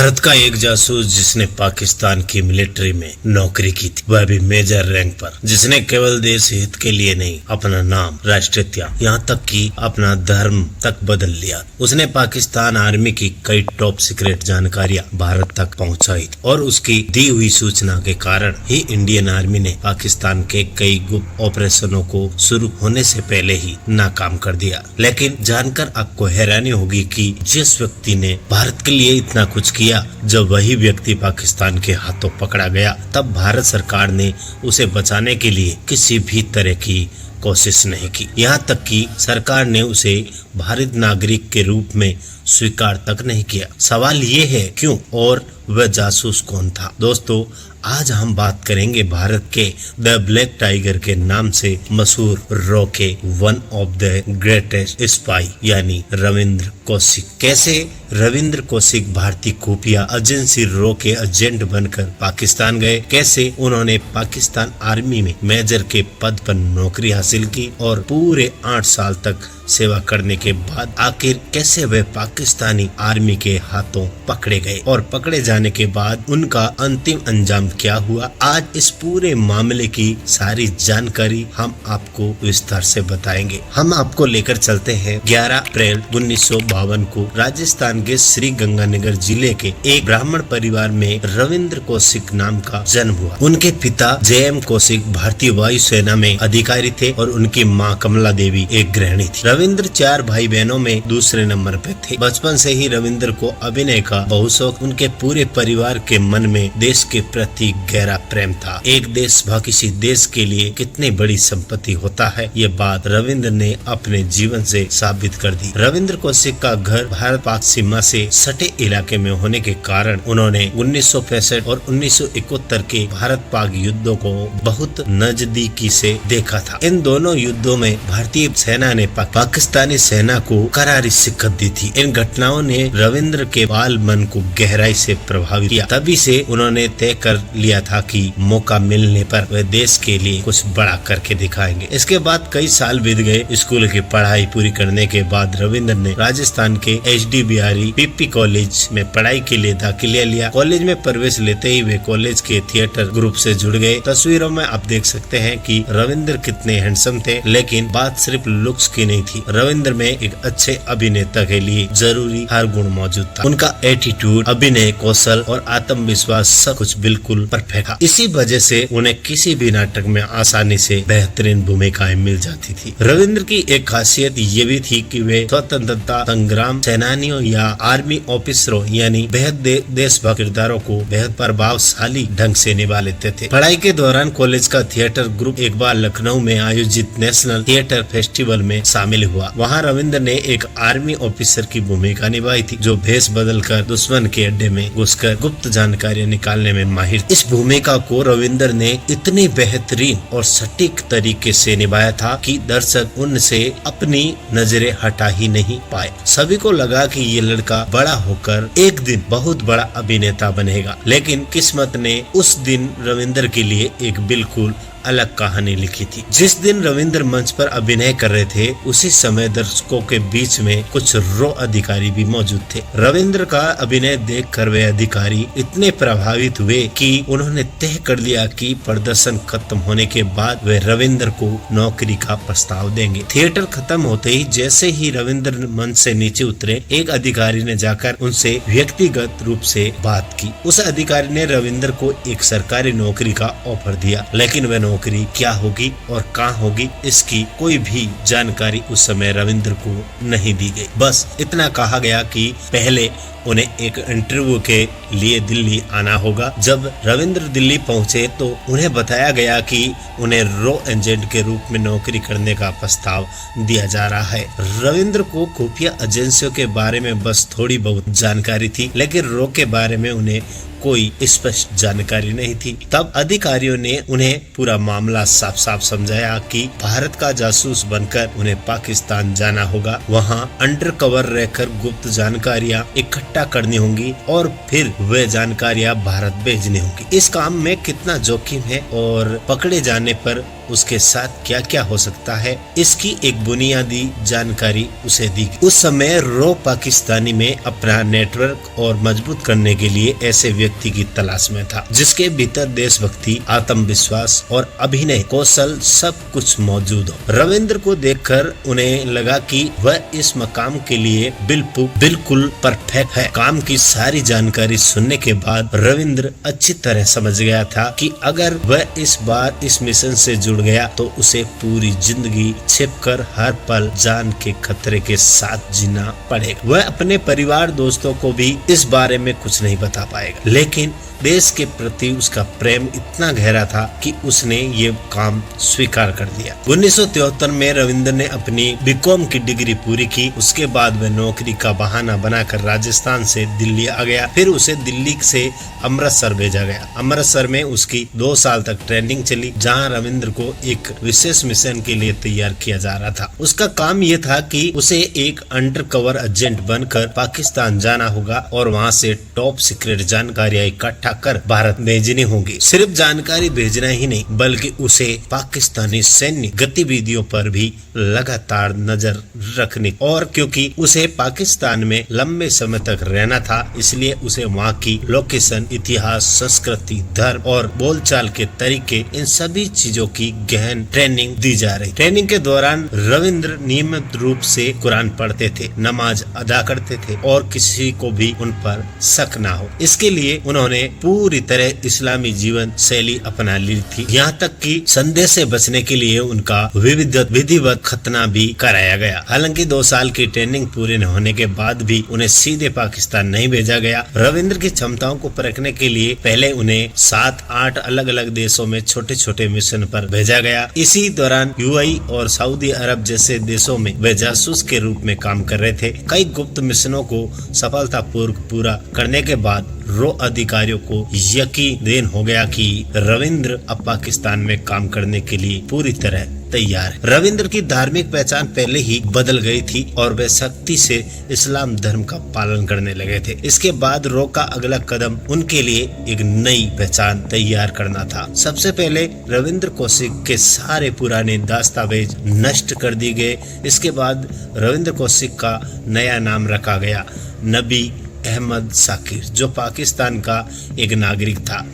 भारत का एक जासूस जिसने पाकिस्तान की मिलिट्री में नौकरी की थी, वह भी मेजर रैंक पर, जिसने केवल देश हित के लिए नहीं अपना नाम, राष्ट्रीयता, यहाँ तक कि अपना धर्म तक बदल लिया। उसने पाकिस्तान आर्मी की कई टॉप सीक्रेट जानकारियां भारत तक पहुंचाई और उसकी दी हुई सूचना के कारण ही इंडियन आर्मी ने पाकिस्तान के कई गुप्त ऑपरेशनों को शुरू होने से पहले ही नाकाम कर दिया। लेकिन जानकर आपको हैरानी होगी कि जिस व्यक्ति ने भारत के लिए इतना कुछ किया, जब वही व्यक्ति पाकिस्तान के हाथों पकड़ा गया, तब भारत सरकार ने उसे बचाने के लिए किसी भी तरह की कोशिश नहीं की। यहाँ तक कि सरकार ने उसे भारतीय नागरिक के रूप में स्वीकार तक नहीं किया। सवाल ये है क्यों, और वह जासूस कौन था? दोस्तों, आज हम बात करेंगे भारत के द ब्लैक टाइगर के नाम से मशहूर रॉ के one of the greatest spy यानी रविंद्र कौशिक। कैसे रविंद्र कौशिक भारतीय खुफिया एजेंसी रॉ के एजेंट बनकर पाकिस्तान गए, कैसे उन्होंने पाकिस्तान आर्मी में मेजर के पद पर नौकरी हासिल की और पूरे 8 साल तक सेवा करने के बाद आखिर कैसे वे पाकिस्तानी आर्मी के हाथों पकड़े गए और पकड़े जाने के बाद उनका अंतिम अंजाम क्या हुआ। आज इस पूरे मामले की सारी जानकारी हम आपको विस्तार से बताएंगे। हम आपको लेकर चलते हैं 11 अप्रैल 1952 को राजस्थान के श्री गंगानगर जिले के एक ब्राह्मण परिवार में रविंद्र कौशिक नाम का जन्म हुआ। उनके पिता JM कौशिक भारतीय वायुसेना में अधिकारी थे और उनकी माँ कमला देवी एक गृहिणी थी। रविंद्र 4 भाई बहनों में दूसरे नंबर पे थे। बचपन से ही रविंद्र को अभिनय का बहुत शौक। उनके पूरे परिवार के मन में देश के प्रति गहरा प्रेम था। एक देश किसी देश के लिए कितनी बड़ी संपत्ति होता है, ये बात रविंद्र ने अपने जीवन से साबित कर दी। रविंद्र कौशिक का घर भारत पाक सीमा से सटे इलाके में होने के कारण उन्होंने 1965 और 1971 के भारत पाक युद्धों को बहुत नजदीकी से देखा था। इन दोनों युद्धों में भारतीय सेना ने पाकिस्तानी सेना को करारी शिकस्त दी थी। इन घटनाओं ने रविंद्र के बाल मन को गहराई से प्रभावित किया। तभी से उन्होंने तय कर लिया था कि मौका मिलने पर वे देश के लिए कुछ बड़ा करके दिखाएंगे। इसके बाद कई साल बीत गए। स्कूल की पढ़ाई पूरी करने के बाद रविंद्र ने राजस्थान के HD बिहारी PP कॉलेज में पढ़ाई के लिए दाखिला लिया। कॉलेज में प्रवेश लेते ही वे कॉलेज के थिएटर ग्रुप से जुड़ गए। तस्वीरों में आप देख सकते हैं कि रविंद्र कितने हैंडसम थे, लेकिन बात सिर्फ लुक्स की नहीं थी। रविंद्र में एक अच्छे अभिनेता के लिए जरूरी हर गुण मौजूद था। उनका एटीट्यूड, अभिनय कौशल और आत्मविश्वास सब कुछ बिल्कुल परफेक्ट था। इसी वजह से उन्हें किसी भी नाटक में आसानी से बेहतरीन भूमिकाएं मिल जाती थी। रविंद्र की एक खासियत ये भी थी कि वे स्वतंत्रता संग्राम सेनानियों या आर्मी ऑफिसरों यानी बेहद देशभक्त किरदारों को बेहद प्रभावशाली ढंग से निभा लेते थे। पढ़ाई के दौरान कॉलेज का थिएटर ग्रुप एक बार लखनऊ में आयोजित नेशनल थिएटर फेस्टिवल में शामिल हुआ। वहाँ रविंद्र ने एक आर्मी ऑफिसर की भूमिका निभाई थी, जो भेष बदलकर दुश्मन के अड्डे में घुसकर गुप्त जानकारी निकालने में माहिर। इस भूमिका को रविंद्र ने इतनी बेहतरीन और सटीक तरीके से निभाया था कि दर्शक उनसे अपनी नजरें हटा ही नहीं पाए। सभी को लगा कि ये लड़का बड़ा होकर एक दिन बहुत बड़ा अभिनेता बनेगा, लेकिन किस्मत ने उस दिन रविंद्र के लिए एक बिल्कुल अलग कहानी लिखी थी। जिस दिन रविंद्र मंच पर अभिनय कर रहे थे, उसी समय दर्शकों के बीच में कुछ रॉ अधिकारी भी मौजूद थे। रविंद्र का अभिनय देखकर वे अधिकारी इतने प्रभावित हुए कि उन्होंने तय कर लिया कि प्रदर्शन खत्म होने के बाद वे रविंद्र को नौकरी का प्रस्ताव देंगे। थिएटर खत्म होते ही जैसे ही रविंद्र मंच से नीचे उतरे, एक अधिकारी ने जाकर उनसे व्यक्तिगत रूप से बात की। उस अधिकारी ने रविंद्र को एक सरकारी नौकरी का ऑफर दिया, लेकिन वह नौकरी क्या होगी और कहाँ होगी, इसकी कोई भी जानकारी उस समय रविंद्र को नहीं दी गई। बस इतना कहा गया कि पहले उन्हें एक इंटरव्यू के लिए दिल्ली आना होगा। जब रविंद्र दिल्ली पहुंचे तो उन्हें बताया गया कि उन्हें रॉ एजेंट के रूप में नौकरी करने का प्रस्ताव दिया जा रहा है। रविंद्र को खुफिया एजेंसियों के बारे में बस थोड़ी बहुत जानकारी थी, लेकिन रॉ के बारे में उन्हें कोई स्पष्ट जानकारी नहीं थी। तब अधिकारियों ने उन्हें पूरा मामला साफ साफ समझाया कि भारत का जासूस बनकर उन्हें पाकिस्तान जाना होगा, वहां अंडर कवर रहकर गुप्त जानकारियां इकट्ठा करनी होंगी और फिर वे जानकारियां भारत भेजनी होंगी। इस काम में कितना जोखिम है और पकड़े जाने पर उसके साथ क्या क्या हो सकता है, इसकी एक बुनियादी जानकारी उसे दी। उस समय रो पाकिस्तानी में अपना नेटवर्क और मजबूत करने के लिए ऐसे व्यक्ति की तलाश में था जिसके भीतर देशभक्ति, आत्मविश्वास और अभिनय कौशल सब कुछ मौजूद हो। रविंद्र को देखकर उन्हें लगा कि वह इस मकाम के लिए बिल्कुल परफेक्ट है। काम की सारी जानकारी सुनने के बाद रविंद्र अच्छी तरह समझ गया था कि अगर वह इस बार इस मिशन से जुड़ गया तो उसे पूरी जिंदगी छिपकर हर पल जान के खतरे के साथ जीना पड़ेगा। वह अपने परिवार दोस्तों को भी इस बारे में कुछ नहीं बता पाएगा, लेकिन देश के प्रति उसका प्रेम इतना गहरा था कि उसने ये काम स्वीकार कर दिया। 1973 में रविंद्र ने अपनी बीकॉम की डिग्री पूरी की। उसके बाद वह नौकरी का बहाना बनाकर राजस्थान से दिल्ली आ गया। फिर उसे दिल्ली से अमृतसर भेजा गया। अमृतसर में उसकी 2 साल तक ट्रेनिंग चली, जहां रविंद्र को एक विशेष मिशन के लिए तैयार किया जा रहा था। उसका काम ये था कि उसे एक अंडर कवर एजेंट बनकर पाकिस्तान जाना होगा और वहां से टॉप सीक्रेट जानकारियां इकट्ठा कर भारत भेजनी होगी। सिर्फ जानकारी भेजना ही नहीं, बल्कि उसे पाकिस्तानी सैन्य गतिविधियों पर भी लगातार नजर रखनी। और क्योंकि उसे पाकिस्तान में लंबे समय तक रहना था, इसलिए उसे वहाँ की लोकेशन, इतिहास, संस्कृति, धर्म और बोलचाल के तरीके, इन सभी चीजों की गहन ट्रेनिंग दी जा रही। ट्रेनिंग के दौरान रविंद्र नियमित रूप से कुरान पढ़ते थे, नमाज अदा करते थे और किसी को भी उन पर शक न हो, इसके लिए उन्होंने पूरी तरह इस्लामी जीवन शैली अपना ली थी। यहाँ तक कि संदेश से बचने के लिए उनका विधिवत खतना भी कराया गया। हालांकि 2 साल की ट्रेनिंग पूरे होने के बाद भी उन्हें सीधे पाकिस्तान नहीं भेजा गया। रविंद्र की क्षमताओं को परखने के लिए पहले उन्हें 7-8 अलग अलग देशों में छोटे छोटे मिशन पर भेजा गया। इसी दौरान यूएई और सऊदी अरब जैसे देशों में वे जासूस के रूप में काम कर रहे थे। कई गुप्त मिशनों को सफलतापूर्वक पूरा करने के बाद रो अधिकारियों को यकीन हो गया कि रविंद्र अब पाकिस्तान में काम करने के लिए पूरी तरह तैयार है। रविंद्र की धार्मिक पहचान पहले ही बदल गई थी और वे सख्ती से इस्लाम धर्म का पालन करने लगे थे। इसके बाद रो का अगला कदम उनके लिए एक नई पहचान तैयार करना था। सबसे पहले रविंद्र कौशिक के सारे पुराने दस्तावेज नष्ट कर दिए गए। इसके बाद रविंद्र कौशिक का नया नाम रखा गया नबी अहमद साकिर, जो पाकिस्तान का एक नागरिक था।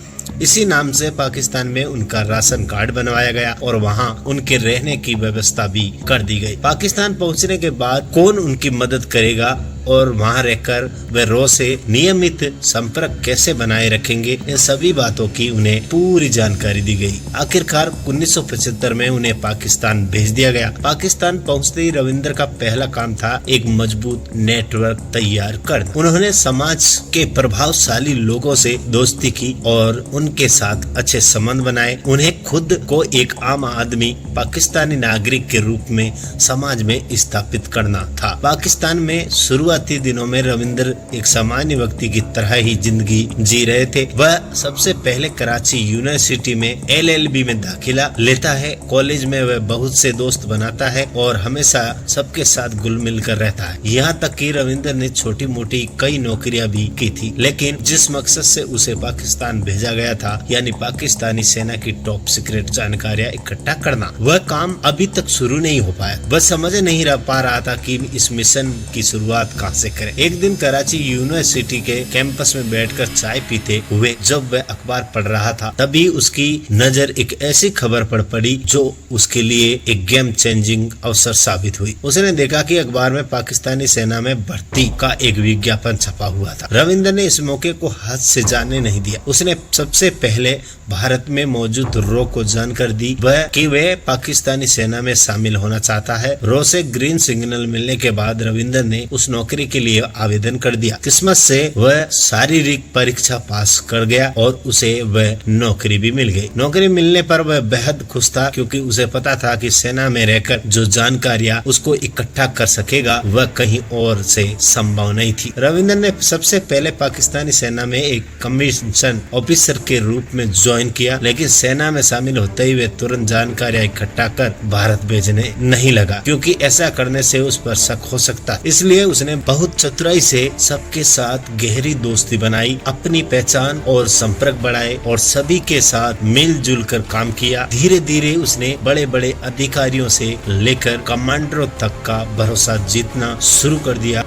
इसी नाम से पाकिस्तान में उनका राशन कार्ड बनवाया गया और वहां उनके रहने की व्यवस्था भी कर दी गई। पाकिस्तान पहुंचने के बाद कौन उनकी मदद करेगा और वहां रहकर वे रो से नियमित संपर्क कैसे बनाए रखेंगे, इन सभी बातों की उन्हें पूरी जानकारी दी गई। आखिरकार 1975 में उन्हें पाकिस्तान भेज दिया गया। पाकिस्तान पहुंचते ही रविंद्र का पहला काम था एक मजबूत नेटवर्क तैयार करना। उन्होंने समाज के प्रभावशाली लोगों से दोस्ती की और उनके साथ अच्छे संबंध बनाए। उन्हें खुद को एक आम आदमी, पाकिस्तानी नागरिक के रूप में समाज में स्थापित करना था। पाकिस्तान में शुरुआती दिनों में रविंद्र एक सामान्य व्यक्ति की तरह ही जिंदगी जी रहे थे। वह सबसे पहले कराची यूनिवर्सिटी में LLB में दाखिला लेता है। कॉलेज में वह बहुत से दोस्त बनाता है और हमेशा सबके साथ घुल मिल कर रहता है। यहाँ तक कि रविंद्र ने छोटी मोटी कई नौकरियां भी की थी, लेकिन जिस मकसद से उसे पाकिस्तान भेजा गया था, यानी पाकिस्तानी सेना की टॉप सीक्रेट जानकारियां इकट्ठा करना, वह काम अभी तक शुरू नहीं हो पाया। वह समझ नहीं पा रहा था कि इस मिशन की शुरुआत कहां से करें। एक दिन कराची यूनिवर्सिटी के कैंपस में बैठकर चाय पीते हुए जब वह अखबार पढ़ रहा था, तभी उसकी नजर एक ऐसी खबर पर पड़ी जो उसके लिए एक गेम चेंजिंग अवसर साबित हुई। उसने देखा कि अखबार में पाकिस्तानी सेना में भर्ती का एक विज्ञापन छपा हुआ था। रविंद्र ने इस मौके को हाथ से जाने नहीं दिया। उसने सबसे पहले भारत में मौजूद रो को जानकर दी कि वह पाकिस्तानी सेना में शामिल होना चाहता है। रो से ग्रीन सिग्नल मिलने के बाद रविंद्र ने उस नौकरी के लिए आवेदन कर दिया। किस्मत से वह शारीरिक परीक्षा पास कर गया और उसे वह नौकरी भी मिल गई। नौकरी मिलने पर वह बेहद खुश था, क्योंकि उसे पता था कि सेना में रहकर जो जानकारियां उसको इकट्ठा कर सकेगा वह कहीं और से संभव नहीं थी। रविंद्र ने सबसे पहले पाकिस्तानी सेना में एक कमीशन ऑफिसर के रूप में ज्वाइन किया, लेकिन सेना में शामिल होते ही वे तुरंत जानकारियां इकट्ठा कर भारत भेजने नहीं लगा, क्योंकि ऐसा करने से उस पर शक हो सकता। इसलिए उसने बहुत चतुराई से सबके साथ गहरी दोस्ती बनाई, अपनी पहचान और संपर्क बढ़ाए और सभी के साथ मिलजुल कर काम किया। धीरे धीरे उसने बड़े बड़े अधिकारियों से लेकर कमांडरों तक का भरोसा जीतना शुरू कर दिया।